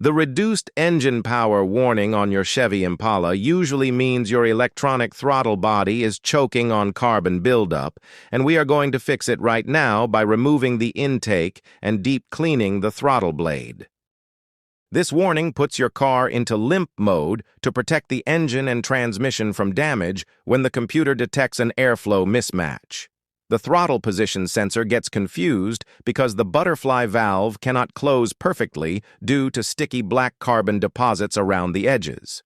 The reduced engine power warning on your Chevy Impala usually means your electronic throttle body is choking on carbon buildup, and we are going to fix it right now by removing the intake and deep cleaning the throttle blade. This warning puts your car into limp mode to protect the engine and transmission from damage when the computer detects an airflow mismatch. The throttle position sensor gets confused because the butterfly valve cannot close perfectly due to sticky black carbon deposits around the edges.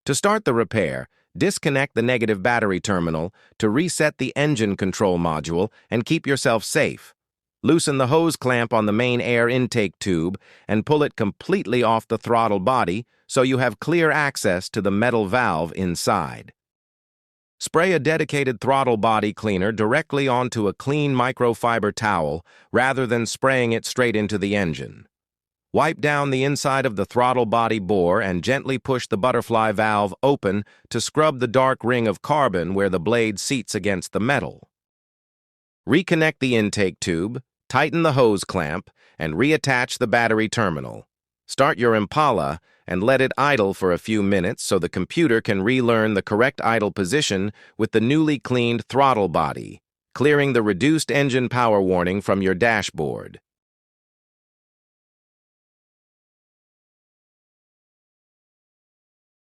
To start the repair, disconnect the negative battery terminal to reset the engine control module and keep yourself safe. Loosen the hose clamp on the main air intake tube and pull it completely off the throttle body so you have clear access to the metal valve inside. Spray a dedicated throttle body cleaner directly onto a clean microfiber towel rather than spraying it straight into the engine. Wipe down the inside of the throttle body bore and gently push the butterfly valve open to scrub the dark ring of carbon where the blade seats against the metal. Reconnect the intake tube, tighten the hose clamp, and reattach the battery terminal. Start your Impala and let it idle for a few minutes so the computer can relearn the correct idle position with the newly cleaned throttle body, clearing the reduced engine power warning from your dashboard.